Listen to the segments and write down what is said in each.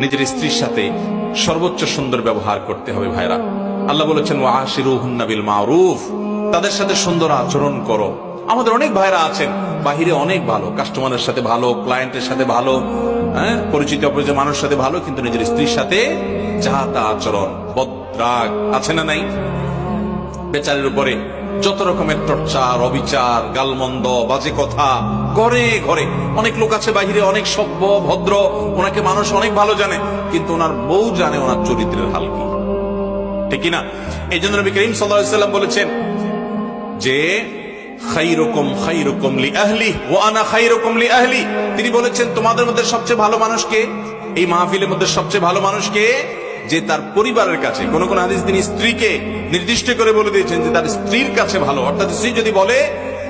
নিজের স্ত্রীর সাথে সর্বোচ্চ সুন্দর ব্যবহার করতে হবে ভাইরা। আল্লাহ বলেছেন ওয়াশিরুহুন্না বিল মারুফ, তাদের সাথে সুন্দর আচরণ করো। আমাদের অনেক ভাইরা আছেন বাহিরে অনেক ভালো, কাস্টমারের সাথে ভালো, ক্লায়েন্টের সাথে ভালো, পরিচিত অপরিচিত মানুষের সাথে ভালো, কিন্তু নিজের স্ত্রীর সাথে যা তা আচরণ, বদরাগ আছে না নাই? বেচারের উপরে যত রকমের টর্চার, অবিচার, গালমন্দ, বাজে কথা ঘরে ঘরে। অনেক লোক আছে বাহিরে অনেক সভ্য ভদ্র, ওনাকে মানুষ অনেক ভালো জানে, কিন্তু ওনার বউ জানে ওনার চরিত্রের হাল কি, ঠিক কিনা? এই জন্য নবী করিম সাল্লাল্লাহু আলাইহি ওয়াসাল্লাম বলেছেন যে খায়রুকুম খায়রুকুম লিআহলি ওয়া আনা খায়রুকুম লিআহলি। তিনি বলেছেন তোমাদের মধ্যে সবচেয়ে ভালো মানুষ কে? এই মাহফিলের মধ্যে সবচেয়ে ভালো মানুষ কে? যে তার পরিবারের কাছে, কোন কোন হাদিস তিনি স্ত্রীকে নির্দিষ্ট করে বলে দিয়েছেন যে তার স্ত্রীর কাছে ভালো। অর্থাৎ স্ত্রী যদি বলে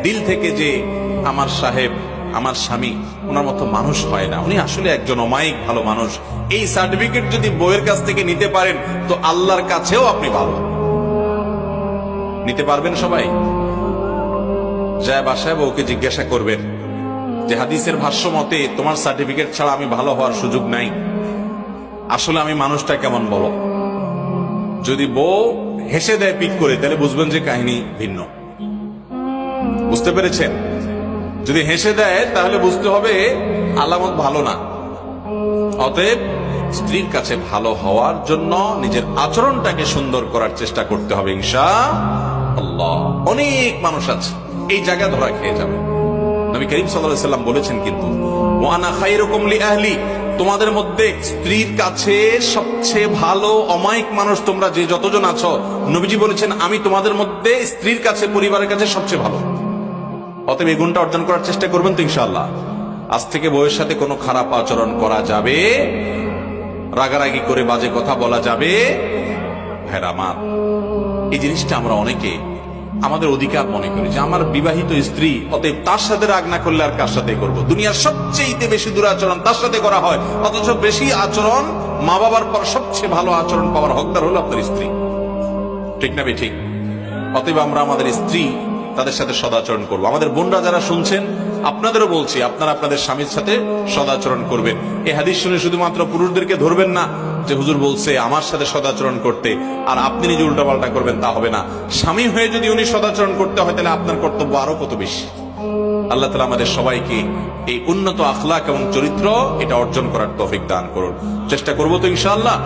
দিল থেকে যে আমার সাহেব, আমার স্বামী ওনার মতো মানুষ হয় না, উনি আসলে একজন অমায়িক ভালো মানুষ, এই সার্টিফিকেট যদি বউয়ের কাছ থেকে নিতে পারেন তো আল্লাহর কাছেও আপনি ভালো নিতে পারবেন। সবাই যায় বাসায় বউকে জিজ্ঞাসা করবেন যে হাদিসের ভাষ্য মতে তোমার সার্টিফিকেট ছাড়া আমি ভালো হওয়ার সুযোগ নাই, আসলে আমি মানুষটা কেমন বলো। যদি বউ হেসে দেয় পিক করে, তাহলে বুঝবেন যে কাহিনী ভিন্ন। বুঝতে পেরেছেন? যদি হেসে দেয় তাহলে বুঝতে হবে আলামত ভালো না। অতএব স্ত্রীর কাছে ভালো হওয়ার জন্য নিজের আচরণটাকে সুন্দর করার চেষ্টা করতে হবে ইনশাআল্লাহ। অনেক মানুষ আছে এই জায়গা ধরা খেয়ে যাবে। নবী করিম সাল্লাল্লাহু আলাইহি ওয়াসাল্লাম বলেছেন কিন্তু ওয়া আনা খায়রুকুম লিআহলি, তোমাদের মধ্যে স্ত্রীর কাছে সবচেয়ে ভালো অমায়িক মানুষ তোমরা যে যতজন আছো, নবীজি বলেছেন আমি তোমাদের মধ্যে স্ত্রীর কাছে, পরিবারের কাছে সবচেয়ে ভালো। অতএব এই গুণটা অর্জন করার চেষ্টা করবেন তো ইনশাআল্লাহ। আজ থেকে বউয়ের সাথে কোনো খারাপ আচরণ করা যাবে, রাগারাগি করে বাজে কথা বলা যাবে ভাইরা আমার। এই জিনিসটা আমরা অনেকে আমাদের অধিকার মনে করি যে আমার বিবাহিত স্ত্রী, অতএব তার সাথে রাগ না করলে আর কার সাথে করবো। দুনিয়ার সবচেয়ে বেশি দুরাচরণ তার সাথে করা হয়, অথচ বেশি আচরণ মা বাবার পর সবচেয়ে ভালো আচরণ পাওয়ার হকদার হলো আপনার স্ত্রী, ঠিক না ঠিক? অতএব আমরা আমাদের স্ত্রী তাদের সাথে সদাচরণ করবো। আমাদের বোনরা যারা শুনছেন আপনাদেরও বলছি, আপনারা আপনাদের স্বামীর সাথে সদাচরণ করবেন। এই হাদিস শুনে শুধুমাত্র পুরুষদেরকে ধরবেন না যে হুজুর বলছে আমার সাথে সদাচরণ করতে, আর আপনি নিজে উল্টাপাল্টা করবেন, তা হবে না। স্বামী হয়ে যদি উনি সদাচরণ করতে হয় তাহলে আপনার কর্তব্য আরো কত বেশি। আল্লাহ তাআলা আমাদের সবাইকে এই উন্নত আখলাক এবং চরিত্র এটা অর্জন করার তৌফিক দান করুন। চেষ্টা করবো তো ইনশাআল্লাহ।